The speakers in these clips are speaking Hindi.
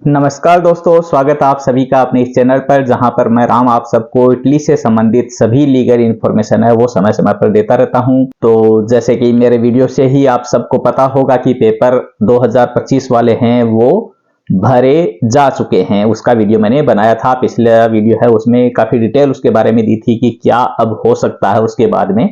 नमस्कार दोस्तों, स्वागत है आप सभी का अपने इस चैनल पर, जहां पर मैं राम आप सबको इटली से संबंधित सभी लीगल इन्फॉर्मेशन है वो समय समय पर देता रहता हूं। तो जैसे कि मेरे वीडियो से ही आप सबको पता होगा कि पेपर 2025 वाले हैं वो भरे जा चुके हैं। उसका वीडियो मैंने बनाया था, पिछला वीडियो है उसमें काफी डिटेल उसके बारे में दी थी कि क्या अब हो सकता है उसके बाद में।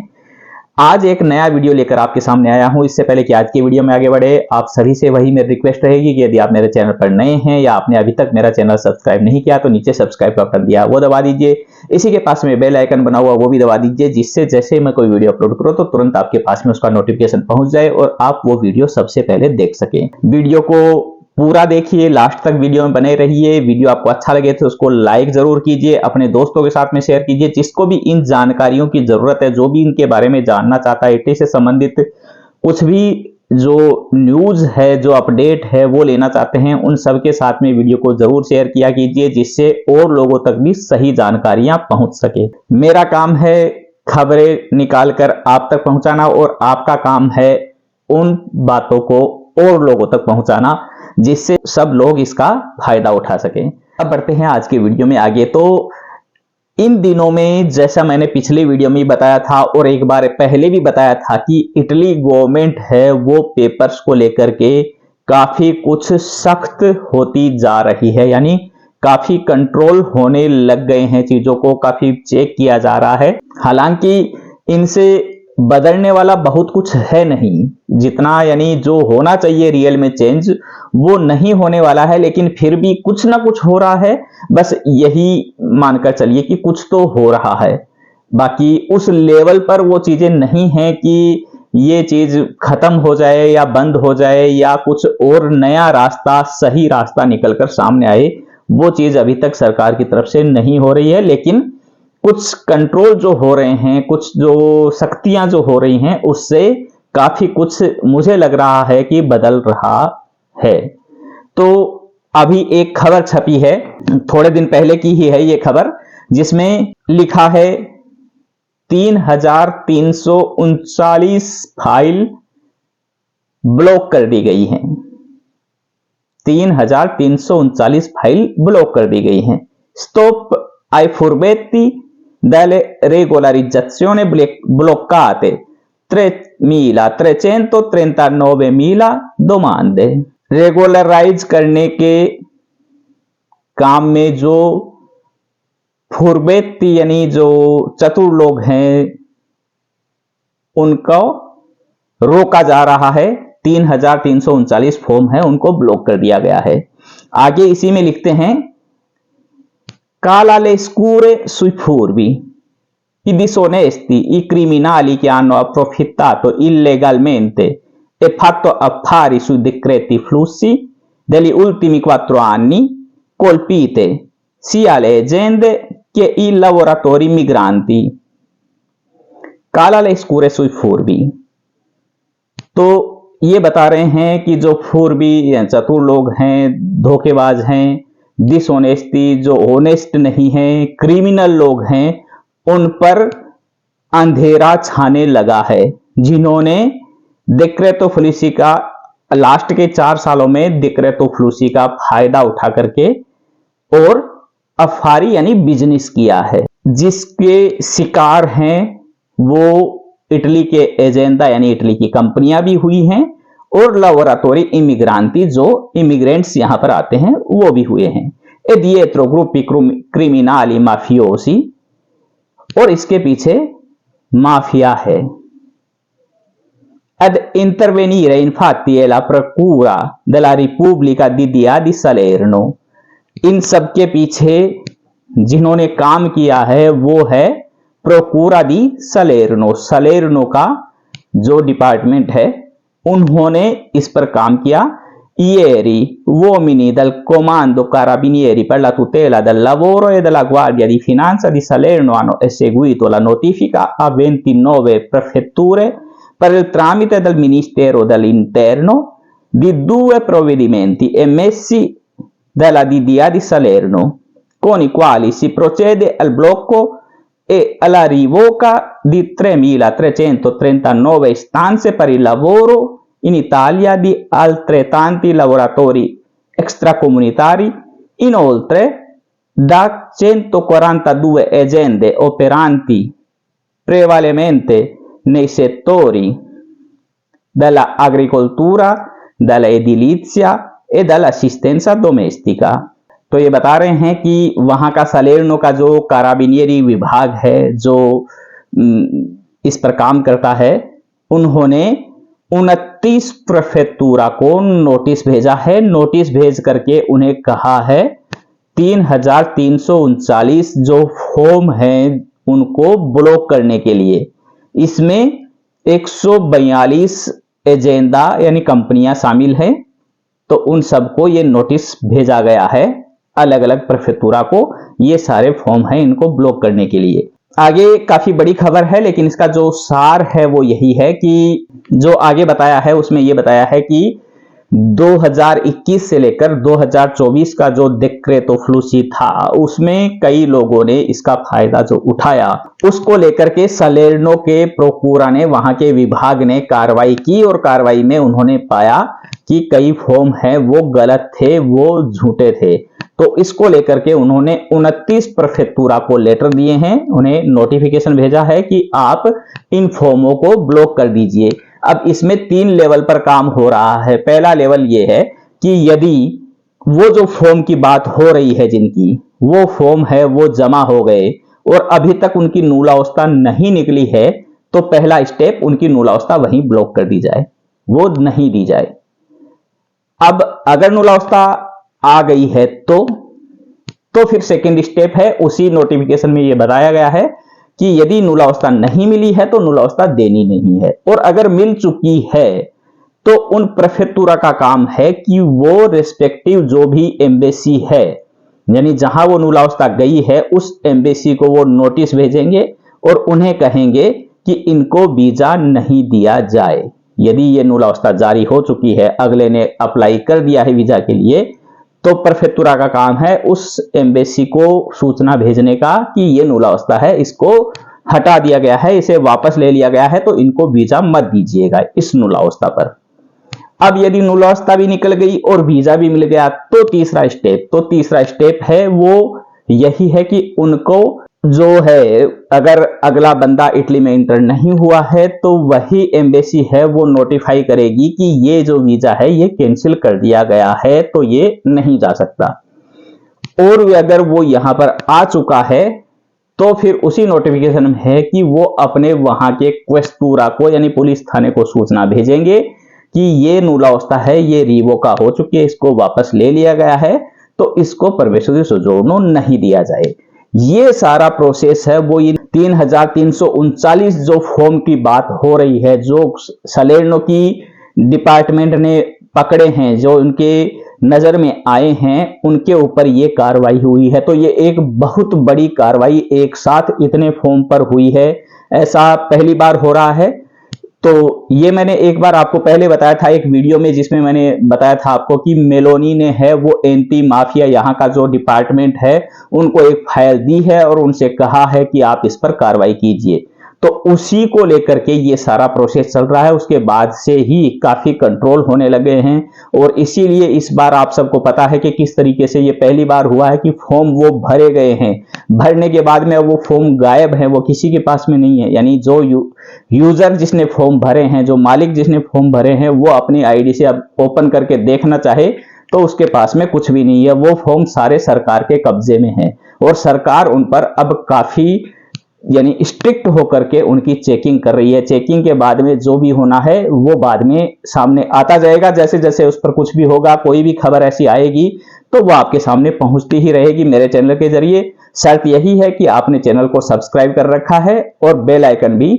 आज एक नया वीडियो लेकर आपके सामने आया हूं। इससे पहले कि आज की वीडियो में आगे बढ़े, आप सभी से वही मेरी रिक्वेस्ट रहेगी कि यदि आप मेरे चैनल पर नए हैं या आपने अभी तक मेरा चैनल सब्सक्राइब नहीं किया तो नीचे सब्सक्राइब का बटन दिया वो दबा दीजिए। इसी के पास में बेल आइकन बना हुआ वो भी दबा दीजिए, जिससे जैसे मैं कोई वीडियो अपलोड करूं तो तुरंत आपके पास में उसका नोटिफिकेशन पहुंच जाए और आप वो वीडियो सबसे पहले देख सकें। वीडियो को पूरा देखिए, लास्ट तक वीडियो में बने रहिए। वीडियो आपको अच्छा लगे तो उसको लाइक जरूर कीजिए, अपने दोस्तों के साथ में शेयर कीजिए जिसको भी इन जानकारियों की जरूरत है, जो भी इनके बारे में जानना चाहता है, इटली से संबंधित कुछ भी जो न्यूज है, जो अपडेट है वो लेना चाहते हैं, उन सबके साथ में वीडियो को जरूर शेयर किया कीजिए, जिससे और लोगों तक भी सही जानकारियां पहुंच सके। मेरा काम है खबरें निकालकर आप तक पहुंचाना और आपका काम है उन बातों को और लोगों तक पहुंचाना जिससे सब लोग इसका फायदा उठा सकें। अब बढ़ते हैं आज के वीडियो में आगे। तो इन दिनों में, जैसा मैंने पिछले वीडियो में बताया था और एक बार पहले भी बताया था, कि इटली गवर्नमेंट है वो पेपर्स को लेकर के काफी कुछ सख्त होती जा रही है, यानी काफी कंट्रोल होने लग गए हैं, चीजों को काफी चेक किया जा रहा है। हालांकि इनसे बदलने वाला बहुत कुछ है नहीं, जितना यानी जो होना चाहिए रियल में चेंज वो नहीं होने वाला है, लेकिन फिर भी कुछ ना कुछ हो रहा है। बस यही मानकर चलिए कि कुछ तो हो रहा है। बाकी उस लेवल पर वो चीजें नहीं हैं कि ये चीज खत्म हो जाए या बंद हो जाए या कुछ और नया रास्ता, सही रास्ता निकलकर सामने आए। वो चीज अभी तक सरकार की तरफ से नहीं हो रही है, लेकिन कुछ कंट्रोल जो हो रहे हैं, कुछ जो सख्तियां जो हो रही हैं, उससे काफी कुछ मुझे लग रहा है कि बदल रहा है। तो अभी एक खबर छपी है, थोड़े दिन पहले की ही है ये खबर, जिसमें लिखा है 3,339 फाइल ब्लॉक कर दी गई हैं। 3,339 फाइल ब्लॉक कर दी गई हैं। स्टॉप आई फुर्बेtti dalle regolarizzazioni bloccate 3.339.000 domande। Regularise करने के काम में जो फुर्बेत्ती यानी जो चतुर लोग हैं उनको रोका जा रहा है। 3,339 फॉर्म है उनको ब्लॉक कर दिया गया है। आगे इसी में लिखते हैं, Cala le scure sui furbi, i disonesti, i criminali che hanno approfittato illegalmente e fatto affari sui decreti flussi degli ultimi 4 anni, colpite sia le aziende che i lavoratori migranti। Cala le scure sui furbi, तो ये बता रहे हैं कि जो फुर्बी या चतुर लोग हैं, धोखेबाज हैं, डिसऑनेस्टी जो ऑनेस्ट नहीं है, क्रिमिनल लोग हैं, उन पर अंधेरा छाने लगा है, जिन्होंने डिक्रेतो फ्लूसी का लास्ट के 4 सालों में डिक्रेतो फ्लूसी का फायदा उठा करके और अफारी यानी बिजनेस किया है। जिसके शिकार हैं वो इटली के एजेंडा यानी इटली की कंपनियां भी हुई हैं और लवोराटोरी इमिग्रांती जो इमिग्रेंट्स यहां पर आते हैं वो भी हुए हैं। ए dietro gruppi criminali mafiosi, और इसके पीछे माफिया है। Ad intervenire infatti è la procura della Repubblica di Dia di Salerno। इन सबके पीछे जिन्होंने काम किया है वो है प्रोकूरा दी सलेर्नो, सलेर्नो का जो डिपार्टमेंट है उन्होंने इस पर काम किया। Ieri uomini del Comando Carabinieri per la tutela del lavoro e della Guardia di Finanza di Salerno hanno eseguito la notifica a 29 prefetture per il tramite del Ministero dell'Interno di 2 provvedimenti emessi dalla DDA di Salerno, con i quali si procede al blocco e alla rivoca di 3.339 istanze per il lavoro in Italia di altrettanti lavoratori extracomunitari. Inoltre, da 142 aziende operanti prevalentemente nei settori della agricoltura, della edilizia e dell'assistenza domestica। तो ये बता रहे हैं कि वहां का सलेर्नो का जो काराबिनियरी विभाग है जो इस पर काम करता है, उन्होंने 29 प्रेफेक्टूरा को नोटिस भेजा है। नोटिस भेज करके उन्हें कहा है 3339 जो फॉर्म हैं उनको ब्लॉक करने के लिए। इसमें 142 एजेंडा यानी कंपनियां शामिल हैं, तो उन सबको ये नोटिस भेजा गया है, अलग अलग प्रेफेक्टूरा को ये सारे फॉर्म हैं इनको ब्लॉक करने के लिए। आगे काफी बड़ी खबर है, लेकिन इसका जो सार है वो यही है कि जो आगे बताया है उसमें ये बताया है कि 2021 से लेकर 2024 का जो डिक्रेतो फ्लूसी था उसमें कई लोगों ने इसका फायदा जो उठाया, उसको लेकर के सलेर्नो के प्रोकुरा ने, वहां के विभाग ने कार्रवाई की और कार्रवाई में उन्होंने पाया कि कई फॉर्म हैं वो गलत थे, वो झूठे थे। तो इसको लेकर के उन्होंने 29 प्रेफेक्टूरा को लेटर दिए हैं, उन्हें नोटिफिकेशन भेजा है कि आप इन फॉर्मों को ब्लॉक कर दीजिए। अब इसमें 3 लेवल पर काम हो रहा है। पहला लेवल ये है कि यदि वो जो फॉर्म की बात हो रही है जिनकी वो फॉर्म है वो जमा हो गए और अभी तक उनकी नूलावस्था नहीं निकली है, तो पहला स्टेप उनकी नूलावस्था वहीं ब्लॉक कर दी जाए, वो नहीं दी जाए। अब अगर नूलावस्था आ गई है तो फिर सेकेंड स्टेप है, उसी नोटिफिकेशन में ये बताया गया है कि यदि नूलावस्था नहीं मिली है तो नूलावस्था देनी नहीं है, और अगर मिल चुकी है तो उन प्रेफेक्टूरा का काम है कि वो रिस्पेक्टिव जो भी एम्बेसी है, यानी जहां वो नूलावस्था गई है उस एम्बेसी को वो नोटिस भेजेंगे और उन्हें कहेंगे कि इनको वीजा नहीं दिया जाए। यदि ये नूलावस्था जारी हो चुकी है, अगले ने अप्लाई कर दिया है वीजा के लिए, तो प्रेफेक्टूरा का काम है उस एम्बेसी को सूचना भेजने का कि ये नूलावस्था है, इसको हटा दिया गया है, इसे वापस ले लिया गया है, तो इनको वीजा मत दीजिएगा इस नूलावस्था पर। अब यदि नूलावस्था भी निकल गई और वीजा भी मिल गया तो तीसरा स्टेप है वो यही है कि उनको जो है, अगर अगला बंदा इटली में इंटर नहीं हुआ है तो वही एम्बेसी है वो नोटिफाई करेगी कि ये जो वीजा है ये कैंसिल कर दिया गया है, तो ये नहीं जा सकता। और अगर वो यहां पर आ चुका है तो फिर उसी नोटिफिकेशन में है कि वो अपने वहां के क्वेस्टूरा को यानी पुलिस थाने को सूचना भेजेंगे कि ये नूलावस्था है, ये रिवोका हो चुकी है, इसको वापस ले लिया गया है, तो इसको परमेश्वर सोजोर्नो नहीं दिया जाए। ये सारा प्रोसेस है वो, ये 3339 जो फॉर्म की बात हो रही है, जो सलेर्नो की डिपार्टमेंट ने पकड़े हैं, जो उनके नजर में आए हैं, उनके ऊपर ये कार्रवाई हुई है। तो ये एक बहुत बड़ी कार्रवाई एक साथ इतने फॉर्म पर हुई है, ऐसा पहली बार हो रहा है। तो ये मैंने एक बार आपको पहले बताया था एक वीडियो में, जिसमें मैंने बताया था आपको कि मेलोनी ने है वो एंटी माफिया यहाँ का जो डिपार्टमेंट है उनको एक फाइल दी है और उनसे कहा है कि आप इस पर कार्रवाई कीजिए। तो उसी को लेकर के ये सारा प्रोसेस चल रहा है, उसके बाद से ही काफी कंट्रोल होने लगे हैं। और इसीलिए इस बार आप सबको पता है कि किस तरीके से ये पहली बार हुआ है कि फॉर्म वो भरे गए हैं, भरने के बाद में वो फॉर्म गायब है, वो किसी के पास में नहीं है। यानी जो यूजर जिसने फॉर्म भरे हैं, जो मालिक जिसने फॉर्म भरे हैं, वो अपनी आईडी से अब ओपन करके देखना चाहे तो उसके पास में कुछ भी नहीं है, वो फॉर्म सारे सरकार के कब्जे में है और सरकार उन पर अब काफी यानी स्ट्रिक्ट होकर के उनकी चेकिंग कर रही है। चेकिंग के बाद में जो भी होना है वो बाद में सामने आता जाएगा। जैसे जैसे उस पर कुछ भी होगा, कोई भी खबर ऐसी आएगी तो वो आपके सामने पहुंचती ही रहेगी मेरे चैनल के जरिए। शर्त यही है कि आपने चैनल को सब्सक्राइब कर रखा है और बेल आइकन भी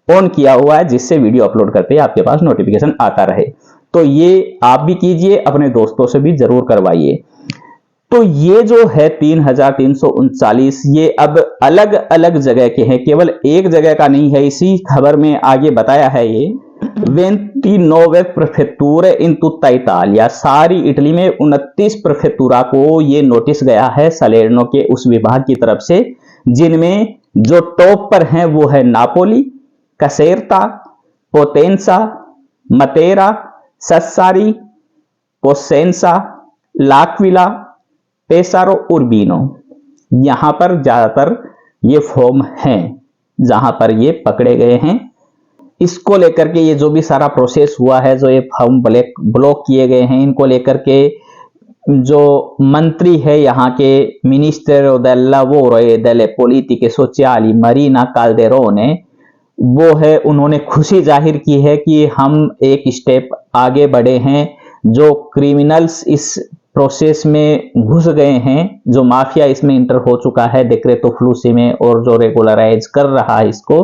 ऑन किया हुआ है, जिससे वीडियो अपलोड करते ही आपके पास नोटिफिकेशन आता रहे। तो ये आप भी कीजिए, अपने दोस्तों से भी जरूर करवाइए। तो ये जो है 3339 ये अब अलग अलग जगह के हैं, केवल एक जगह का नहीं है। इसी खबर में आगे बताया है ये 29 प्रेफेक्टूरे इन तुत्ता इतालिया, सारी इटली में 29 प्रेफेक्टूरा को ये नोटिस गया है सलेर्नो के उस विभाग की तरफ से, जिनमें जो टॉप पर हैं वो है नापोली, कसेरता, पोतेंसा, मतेरा, सस्सारी, कोसेंसा, लाक्विला, पेसारो, उर्बिनो, यहां पर ज्यादातर ये फॉर्म हैं जहां पर ये पकड़े गए हैं। इसको लेकर के ये जो भी सारा प्रोसेस हुआ है, जो ये फॉर्म ब्लॉक किए गए हैं, इनको लेकर के जो मंत्री है यहाँ के मिनिस्टेरो del lavoro e delle politiche sociali Marina काल्देरोने, वो है उन्होंने खुशी जाहिर की है कि हम एक स्टेप आगे बढ़े हैं। जो क्रिमिनल्स इस प्रोसेस में घुस गए हैं, जो माफिया इसमें इंटर हो चुका है डेक्रेतो फ्लूसी में और जो रेगुलराइज कर रहा है इसको,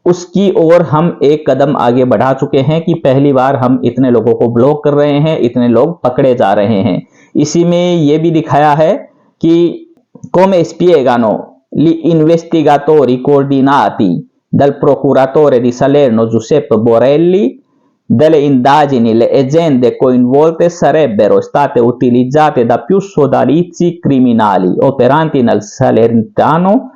उसकी ओर हम एक कदम आगे बढ़ा चुके हैं कि पहली बार हम इतने लोगों को ब्लॉक कर रहे हैं, इतने लोग पकड़े जा रहे हैं। इसी में ये भी दिखाया है कि come spiegano gli investigatori coordinati dal procuratore di Salerno Giuseppe Borelli, delle indagini le agende coinvolte sarebbero state utilizzate da più sodalizi criminali operanti nel Salernitano,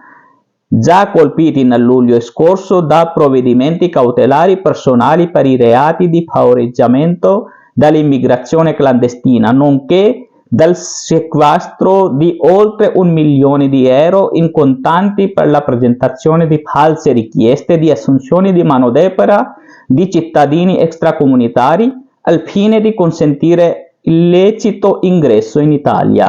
già colpiti nel luglio scorso da provvedimenti cautelari personali per i reati di favoreggiamento dall'immigrazione clandestina, nonché dal sequestro di oltre 1 milione di euro in contanti per la presentazione di false richieste di assunzione di manodopera di cittadini extracomunitari al fine di consentire illecito ingresso in Italia।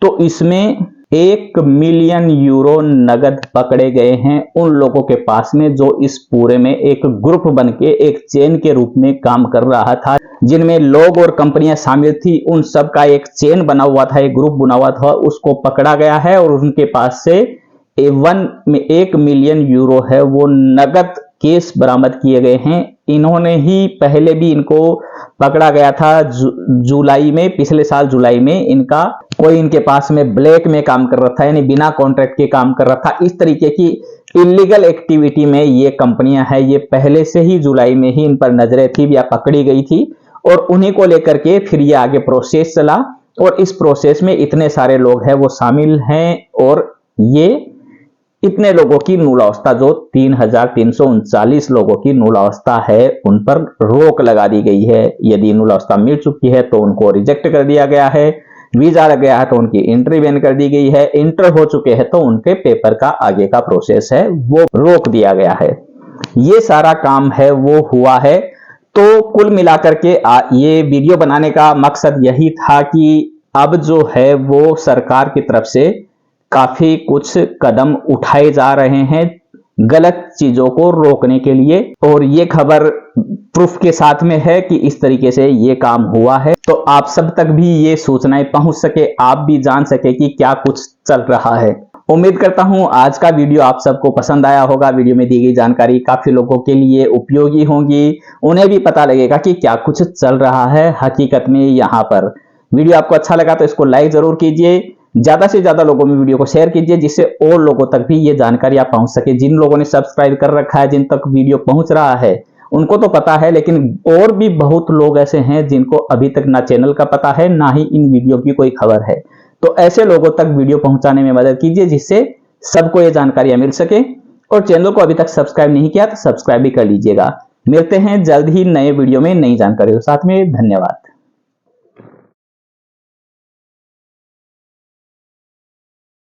तो इसमें 1 मिलियन यूरो नगद पकड़े गए हैं उन लोगों के पास में जो इस पूरे में एक ग्रुप बनके एक चेन के रूप में काम कर रहा था, जिनमें लोग और कंपनियां शामिल थी। उन सब का एक चेन बना हुआ था, एक ग्रुप बना हुआ था, उसको पकड़ा गया है और उनके पास से 1 मिलियन यूरो है वो नगद केस बरामद किए गए हैं। इन्होंने ही पहले भी इनको पकड़ा गया था जुलाई में, पिछले साल जुलाई में इनका कोई इनके पास में ब्लैक में काम कर रहा था, यानी बिना कॉन्ट्रैक्ट के काम कर रहा था। इस तरीके की इलीगल एक्टिविटी में ये कंपनियां हैं, ये पहले से ही जुलाई में ही इन पर नजरें थी या पकड़ी गई थी और उन्हीं को लेकर के फिर ये आगे प्रोसेस चला और इस प्रोसेस में इतने सारे लोग हैं वो शामिल हैं और ये इतने लोगों की नूलावस्था, जो 3339 लोगों की नूलावस्था है, उन पर रोक लगा दी गई है। यदि नूलावस्था मिल चुकी है तो उनको रिजेक्ट कर दिया गया है, वीजा लग गया है तो उनकी एंट्री बैन कर दी गई है, इंटर हो चुके हैं तो उनके पेपर का आगे का प्रोसेस है वो रोक दिया गया है। ये सारा काम है वो हुआ है। तो कुल मिलाकर के ये वीडियो बनाने का मकसद यही था कि अब जो है वो सरकार की तरफ से काफी कुछ कदम उठाए जा रहे हैं गलत चीजों को रोकने के लिए, और ये खबर प्रूफ के साथ में है कि इस तरीके से ये काम हुआ है। तो आप सब तक भी ये सूचनाएं पहुंच सके, आप भी जान सके कि क्या कुछ चल रहा है। उम्मीद करता हूं आज का वीडियो आप सबको पसंद आया होगा। वीडियो में दी गई जानकारी काफी लोगों के लिए उपयोगी होगी, उन्हें भी पता लगेगा कि क्या कुछ चल रहा है हकीकत में यहाँ पर। वीडियो आपको अच्छा लगा तो इसको लाइक जरूर कीजिए, ज्यादा से ज्यादा लोगों में वीडियो को शेयर कीजिए जिससे और लोगों तक भी ये जानकारी आप पहुंच सके। जिन लोगों ने सब्सक्राइब कर रखा है, जिन तक वीडियो पहुंच रहा है उनको तो पता है, लेकिन और भी बहुत लोग ऐसे हैं जिनको अभी तक ना चैनल का पता है ना ही इन वीडियो की कोई खबर है। तो ऐसे लोगों तक वीडियो पहुंचाने में मदद कीजिए जिससे सबको ये जानकारियां मिल सके। और चैनल को अभी तक सब्सक्राइब नहीं किया तो सब्सक्राइब भी कर लीजिएगा। मिलते हैं जल्द ही नए वीडियो में नई जानकारी के साथ में। धन्यवाद।